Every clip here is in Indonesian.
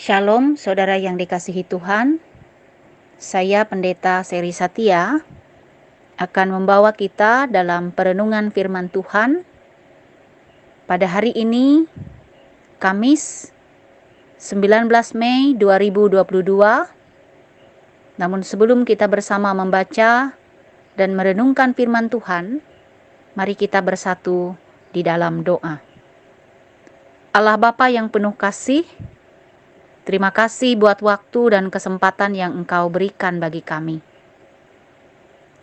Shalom saudara yang dikasihi Tuhan, saya Pendeta Seri Satya akan membawa kita dalam perenungan firman Tuhan pada hari ini, Kamis 19 Mei 2022. Namun sebelum kita bersama membaca dan merenungkan firman Tuhan, mari kita bersatu di dalam doa. Allah Bapa yang penuh kasih, terima kasih buat waktu dan kesempatan yang Engkau berikan bagi kami.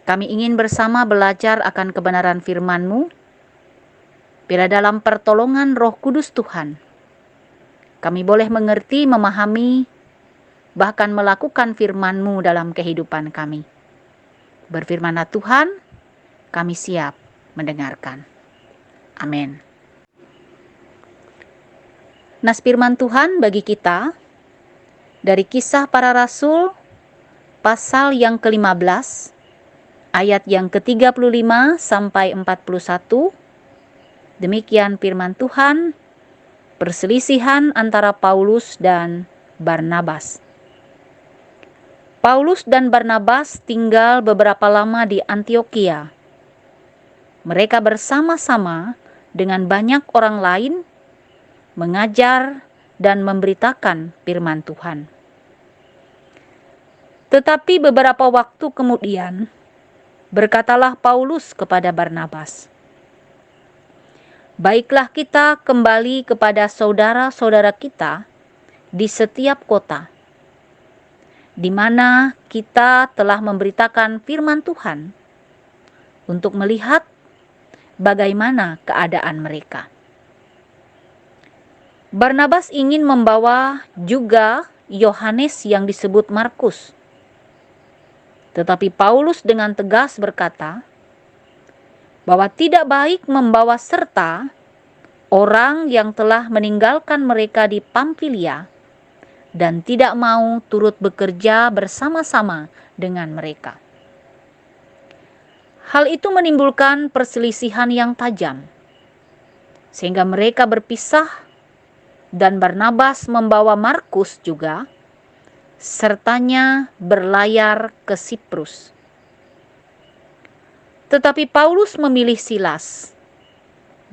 Kami ingin bersama belajar akan kebenaran firman-Mu, bila dalam pertolongan Roh Kudus Tuhan, kami boleh mengerti, memahami, bahkan melakukan firman-Mu dalam kehidupan kami. Berfirmanlah Tuhan, kami siap mendengarkan. Amin. Nas firman Tuhan bagi kita dari Kisah Para Rasul pasal yang ke-15 ayat yang ke-35 sampai 41. Demikian firman Tuhan, perselisihan antara Paulus dan Barnabas. Paulus dan Barnabas tinggal beberapa lama di Antiokhia. Mereka bersama-sama dengan banyak orang lain mengajar dan memberitakan firman Tuhan. Tetapi beberapa waktu kemudian, berkatalah Paulus kepada Barnabas, "Baiklah kita kembali kepada saudara-saudara kita di setiap kota, di mana kita telah memberitakan firman Tuhan, untuk melihat bagaimana keadaan mereka." Barnabas ingin membawa juga Yohanes yang disebut Markus. Tetapi Paulus dengan tegas berkata bahwa tidak baik membawa serta orang yang telah meninggalkan mereka di Pamfilia dan tidak mau turut bekerja bersama-sama dengan mereka. Hal itu menimbulkan perselisihan yang tajam, sehingga mereka berpisah dan Barnabas membawa Markus juga, sertanya berlayar ke Siprus. Tetapi Paulus memilih Silas,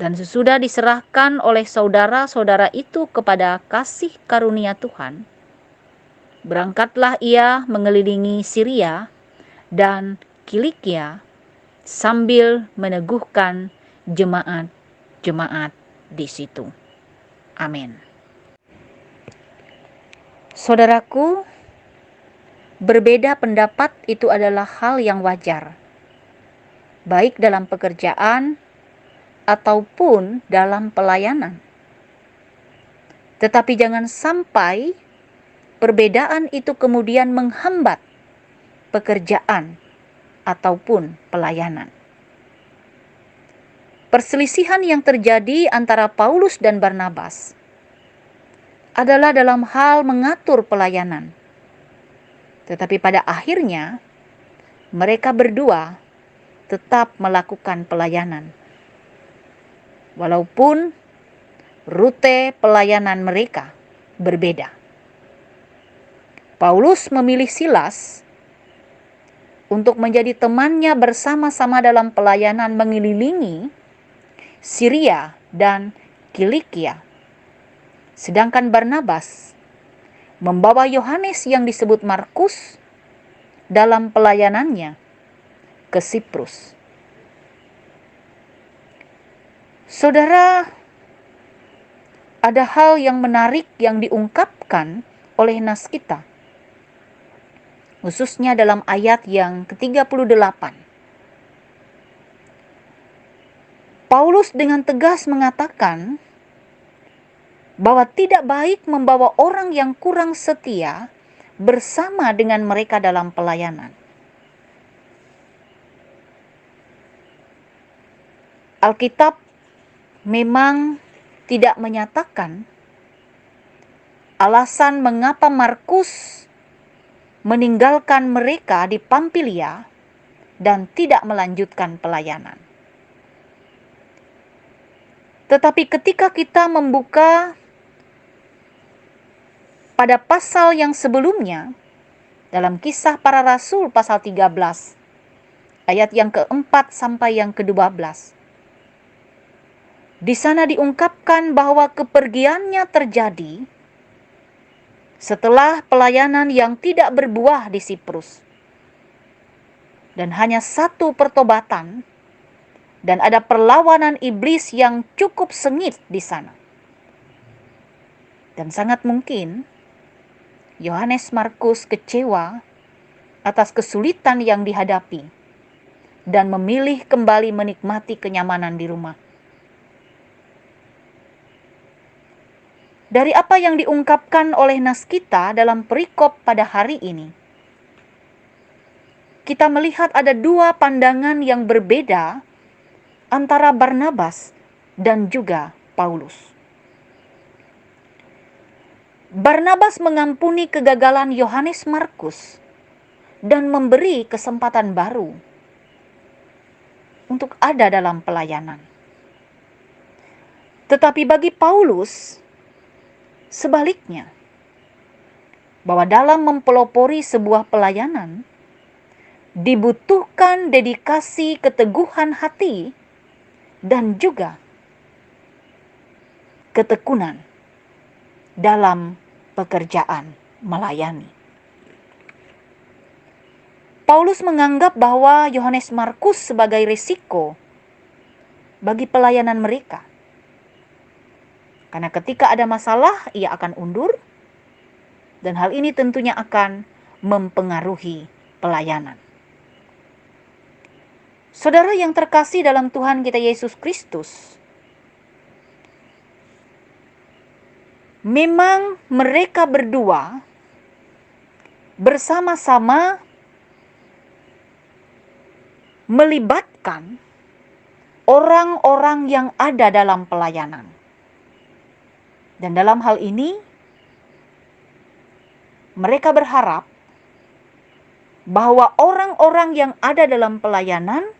dan sesudah diserahkan oleh saudara-saudara itu kepada kasih karunia Tuhan, berangkatlah ia mengelilingi Syria dan Kilikia sambil meneguhkan jemaat-jemaat di situ. Amin. Saudaraku, berbeda pendapat itu adalah hal yang wajar, baik dalam pekerjaan ataupun dalam pelayanan. Tetapi jangan sampai perbedaan itu kemudian menghambat pekerjaan ataupun pelayanan. Perselisihan yang terjadi antara Paulus dan Barnabas adalah dalam hal mengatur pelayanan. Tetapi pada akhirnya mereka berdua tetap melakukan pelayanan. Walaupun rute pelayanan mereka berbeda. Paulus memilih Silas untuk menjadi temannya bersama-sama dalam pelayanan mengelilingi Syria dan Kilikia. Sedangkan Barnabas membawa Yohanes yang disebut Markus dalam pelayanannya ke Siprus. Saudara, ada hal yang menarik yang diungkapkan oleh nas kita, khususnya dalam ayat yang ke-38. Paulus dengan tegas mengatakan bahwa tidak baik membawa orang yang kurang setia bersama dengan mereka dalam pelayanan. Alkitab memang tidak menyatakan alasan mengapa Markus meninggalkan mereka di Pamfilia dan tidak melanjutkan pelayanan. Tetapi ketika kita membuka pada pasal yang sebelumnya, dalam Kisah Para Rasul pasal 13, ayat yang keempat sampai yang ke-12. Di sana diungkapkan bahwa kepergiannya terjadi setelah pelayanan yang tidak berbuah di Siprus. Dan hanya satu pertobatan, dan ada perlawanan iblis yang cukup sengit di sana. Dan sangat mungkin Yohanes Markus kecewa atas kesulitan yang dihadapi dan memilih kembali menikmati kenyamanan di rumah. Dari apa yang diungkapkan oleh nas kita dalam perikop pada hari ini, kita melihat ada dua pandangan yang berbeda antara Barnabas dan juga Paulus. Barnabas mengampuni kegagalan Yohanes Markus dan memberi kesempatan baru untuk ada dalam pelayanan. Tetapi bagi Paulus, sebaliknya, bahwa dalam mempelopori sebuah pelayanan dibutuhkan dedikasi, keteguhan hati, dan juga ketekunan dalam pekerjaan melayani. Paulus menganggap bahwa Yohanes Markus sebagai risiko bagi pelayanan mereka. Karena ketika ada masalah, ia akan undur, dan hal ini tentunya akan mempengaruhi pelayanan. Saudara yang terkasih dalam Tuhan kita Yesus Kristus, memang mereka berdua bersama-sama melibatkan orang-orang yang ada dalam pelayanan. Dan dalam hal ini, mereka berharap bahwa orang-orang yang ada dalam pelayanan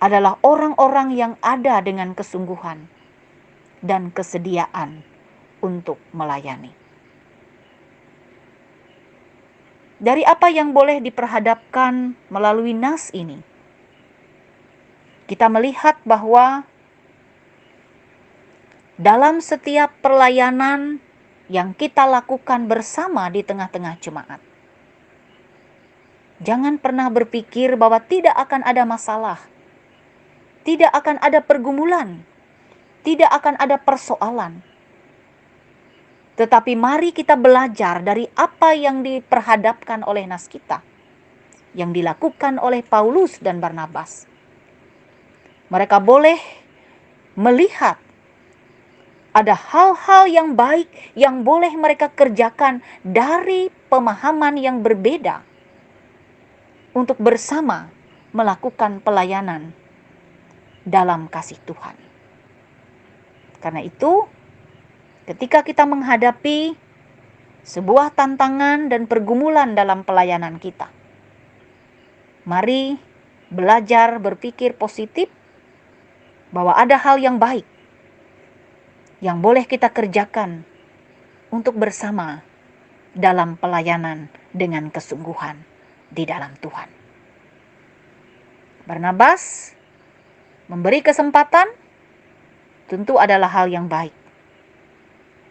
adalah orang-orang yang ada dengan kesungguhan dan kesediaan untuk melayani. Dari apa yang boleh diperhadapkan melalui nas ini, kita melihat bahwa dalam setiap pelayanan yang kita lakukan bersama di tengah-tengah jemaat, jangan pernah berpikir bahwa tidak akan ada masalah, tidak akan ada pergumulan, tidak akan ada persoalan. Tetapi mari kita belajar dari apa yang diperhadapkan oleh nas kita, yang dilakukan oleh Paulus dan Barnabas. Mereka boleh melihat ada hal-hal yang baik yang boleh mereka kerjakan dari pemahaman yang berbeda untuk bersama melakukan pelayanan dalam kasih Tuhan. Karena itu, ketika kita menghadapi sebuah tantangan dan pergumulan dalam pelayanan kita, mari belajar berpikir positif bahwa ada hal yang baik yang boleh kita kerjakan untuk bersama dalam pelayanan dengan kesungguhan di dalam Tuhan. Barnabas memberi kesempatan tentu adalah hal yang baik.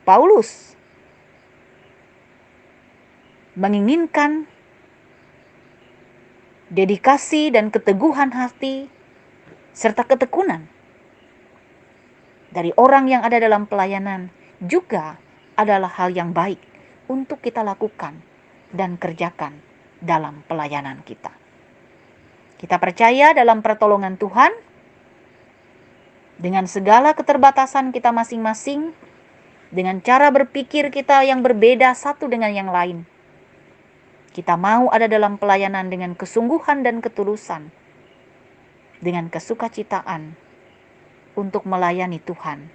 Paulus menginginkan dedikasi dan keteguhan hati serta ketekunan dari orang yang ada dalam pelayanan juga adalah hal yang baik untuk kita lakukan dan kerjakan dalam pelayanan kita. Kita percaya dalam pertolongan Tuhan, dengan segala keterbatasan kita masing-masing, dengan cara berpikir kita yang berbeda satu dengan yang lain, kita mau ada dalam pelayanan dengan kesungguhan dan ketulusan, dengan kesukacitaan untuk melayani Tuhan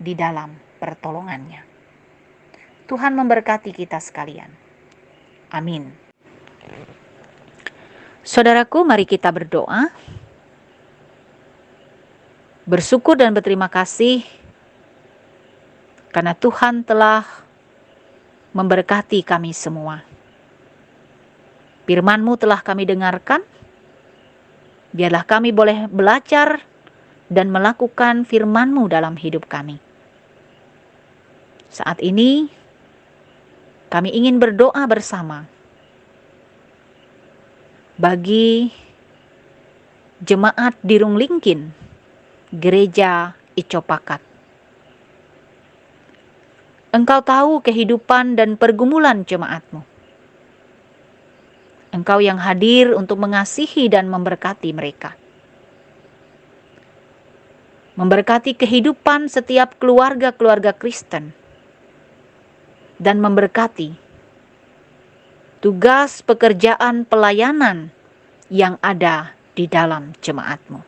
di dalam pertolongannya. Tuhan memberkati kita sekalian. Amin. Saudaraku, mari kita berdoa. Bersyukur dan berterima kasih karena Tuhan telah memberkati kami semua. Firman-Mu telah kami dengarkan, biarlah kami boleh belajar dan melakukan firman-Mu dalam hidup kami. Saat ini, kami ingin berdoa bersama bagi jemaat di Runglingkin, Gereja Icopakat. Engkau tahu kehidupan dan pergumulan jemaat-Mu. Engkau yang hadir untuk mengasihi dan memberkati mereka. Memberkati kehidupan setiap keluarga-keluarga Kristen. Dan memberkati tugas pekerjaan pelayanan yang ada di dalam jemaat-Mu.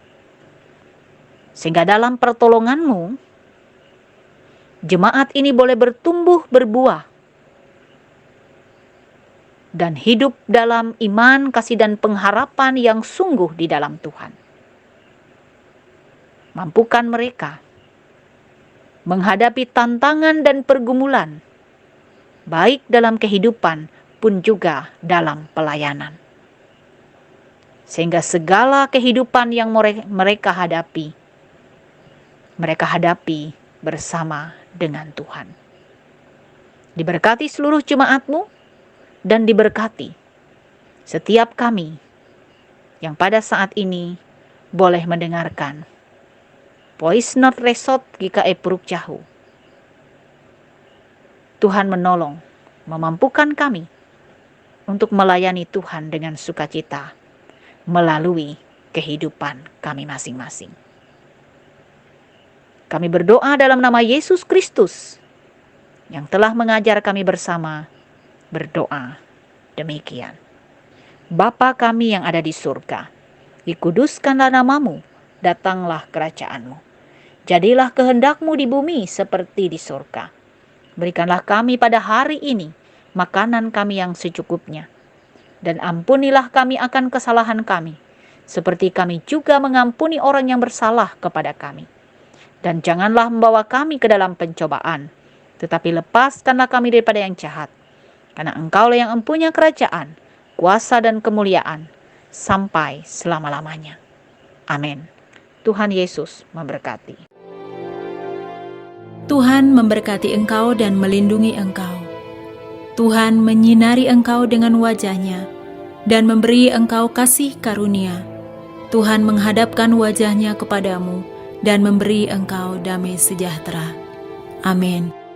Sehingga dalam pertolongan-Mu, jemaat ini boleh bertumbuh berbuah dan hidup dalam iman, kasih, dan pengharapan yang sungguh di dalam Tuhan. Mampukan mereka menghadapi tantangan dan pergumulan, baik dalam kehidupan pun juga dalam pelayanan. Sehingga segala kehidupan yang mereka hadapi bersama dengan Tuhan. Diberkati seluruh jemaat-Mu, dan diberkati setiap kami yang pada saat ini boleh mendengarkan Voice Note Resort GKI Puruk Jahu. Tuhan menolong, memampukan kami untuk melayani Tuhan dengan sukacita melalui kehidupan kami masing-masing. Kami berdoa dalam nama Yesus Kristus yang telah mengajar kami bersama berdoa demikian. Bapa kami yang ada di surga, dikuduskanlah nama-Mu, datanglah kerajaan-Mu. Jadilah kehendak-Mu di bumi seperti di surga. Berikanlah kami pada hari ini makanan kami yang secukupnya. Dan ampunilah kami akan kesalahan kami, seperti kami juga mengampuni orang yang bersalah kepada kami. Dan janganlah membawa kami ke dalam pencobaan, tetapi lepaskanlah kami daripada yang jahat. Karena Engkaulah yang mempunyai kerajaan, kuasa dan kemuliaan sampai selama-lamanya. Amin. Tuhan Yesus memberkati. Tuhan memberkati engkau dan melindungi engkau. Tuhan menyinari engkau dengan wajah-Nya dan memberi engkau kasih karunia. Tuhan menghadapkan wajah-Nya kepadamu dan memberi engkau damai sejahtera. Amin.